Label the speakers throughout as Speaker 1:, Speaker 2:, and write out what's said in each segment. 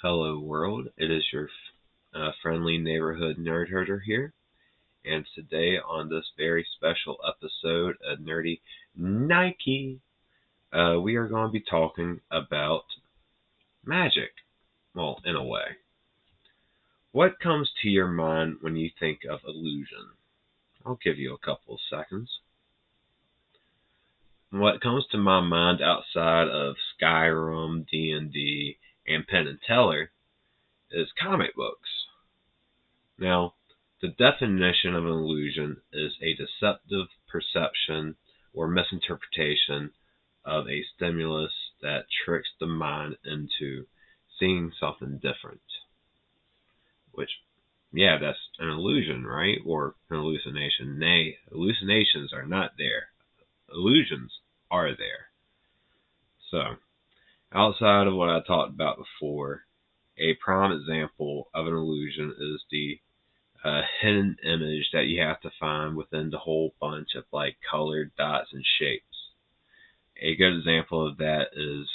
Speaker 1: Hello world, it is your friendly neighborhood nerd herder here, and today on this very special episode of Nerdy Nike, we are going to be talking about magic. Well, in a way. What comes to your mind when you think of illusion? I'll give you a couple of seconds. What comes to my mind outside of Skyrim, D&D, and Penn and Teller is comic books. Now, the definition of an illusion is a deceptive perception or misinterpretation of a stimulus that tricks the mind into seeing something different. Which, yeah, that's an illusion, right? Or an hallucination. Nay, hallucinations are not there. Illusions are there. So, outside of what I talked about before, a prime example of an illusion is the hidden image that you have to find within the whole bunch of colored dots and shapes. A good example of that is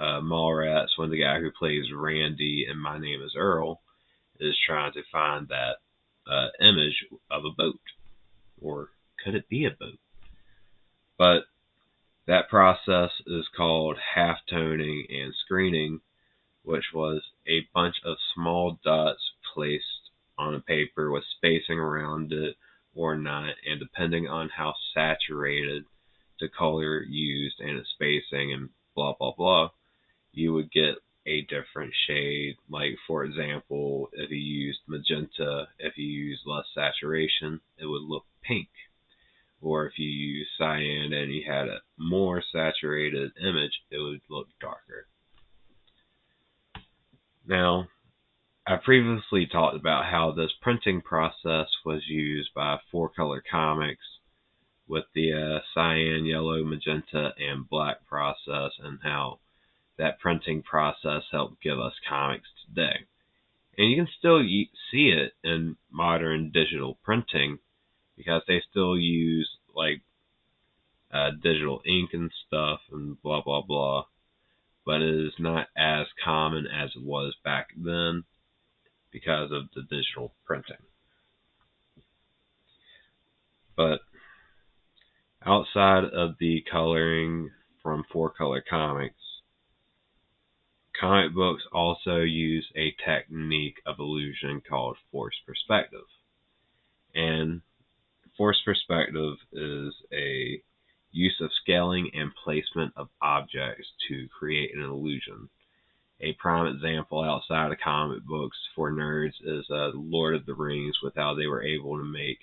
Speaker 1: Mallrats, when the guy who plays Randy in My Name is Earl is trying to find that image of a boat. Or could it be a boat? But that process is called halftoning and screening, which was a bunch of small dots placed on a paper with spacing around it or not, and depending on how saturated the color used and its spacing and blah blah blah, you would get a different shade. Like, for example, if you used magenta, if you used less saturation, it would look pink. Or if you used cyan and you had a more saturated image, it would look darker. Now, I previously talked about how this printing process was used by 4-Color Comics with the cyan, yellow, magenta, and black process, and how that printing process helped give us comics today. And you can still see it in modern digital printing because they still use digital ink and stuff and blah blah blah, but it is not as common as it was back then because of the digital printing. But outside of the coloring from 4-Color Comics, comic books also use a technique of illusion called forced perspective. And forced perspective is a use of scaling and placement of objects to create an illusion. A prime example outside of comic books for nerds is Lord of the Rings, with how they were able to make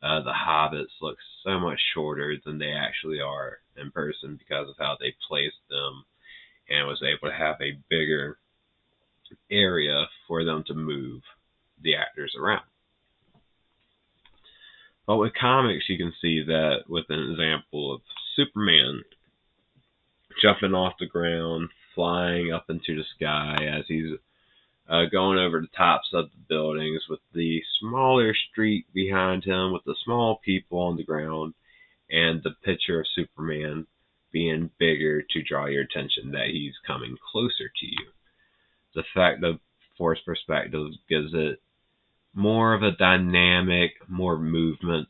Speaker 1: the hobbits look so much shorter than they actually are in person because of how they placed them, and was able to have a bigger area for them to move the actors around. But with comics, you can see that with an example of Superman jumping off the ground, flying up into the sky as he's going over the tops of the buildings, with the smaller street behind him, with the small people on the ground, and the picture of Superman being bigger to draw your attention that he's coming closer to you. The fact of forced perspective gives it more of a dynamic, more movement,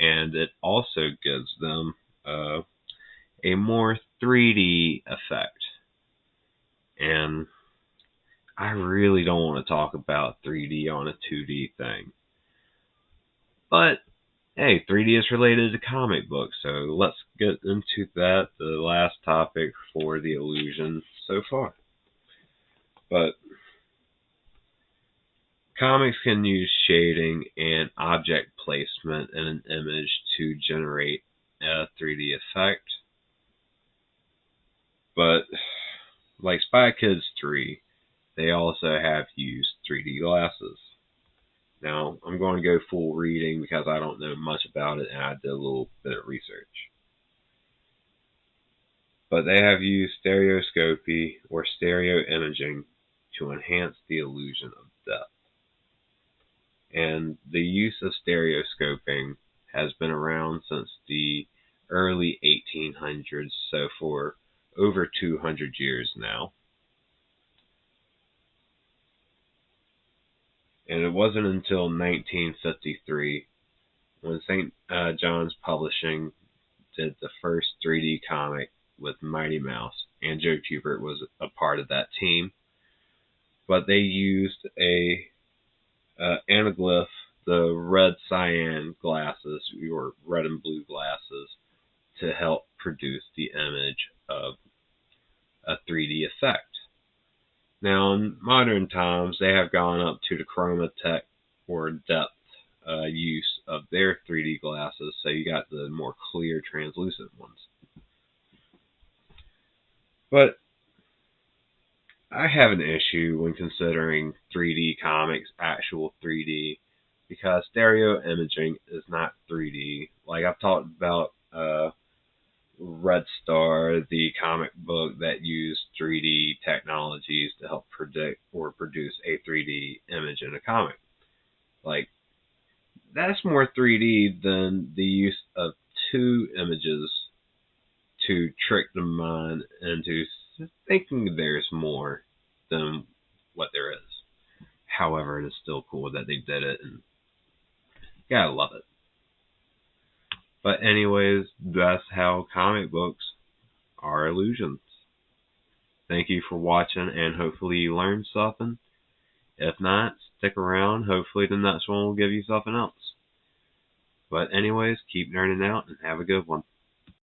Speaker 1: and it also gives them a more 3D effect. And I really don't want to talk about 3D on a 2D thing. But, hey, 3D is related to comic books, so let's get into that, the last topic for the illusion so far. But comics can use shading and object placement in an image to generate a 3D effect. But, like Spy Kids 3, they also have used 3D glasses. Now, I'm going to go full reading because I don't know much about it and I did a little bit of research. But they have used stereoscopy or stereo imaging to enhance the illusion of depth. And the use of stereoscoping has been around since the early 1800s, so for over 200 years now. And it wasn't until 1953 when St. John's Publishing did the first 3D comic with Mighty Mouse, and Joe Kubert was a part of that team. But they used a anaglyph, the red cyan glasses, or red and blue glasses, to help produce the image of a 3D effect. Now, in modern times, they have gone up to the chromatech or depth use of their 3D glasses, so you got the more clear, translucent ones. But I have an issue when considering 3D comics, actual 3D, because stereo imaging is not 3D. Like I've talked about Red Star, the comic book that used 3D technologies to help predict or produce a 3D image in a comic. Like, that's more 3D than the use of two images to trick the mind into thinking there's more than what there is. However, it is still cool that they did it, and you gotta love it. But anyways, that's how comic books are illusions. Thank you for watching, and hopefully you learned something. If not, stick around. Hopefully the next one will give you something else. But anyways, keep nerding out and have a good one.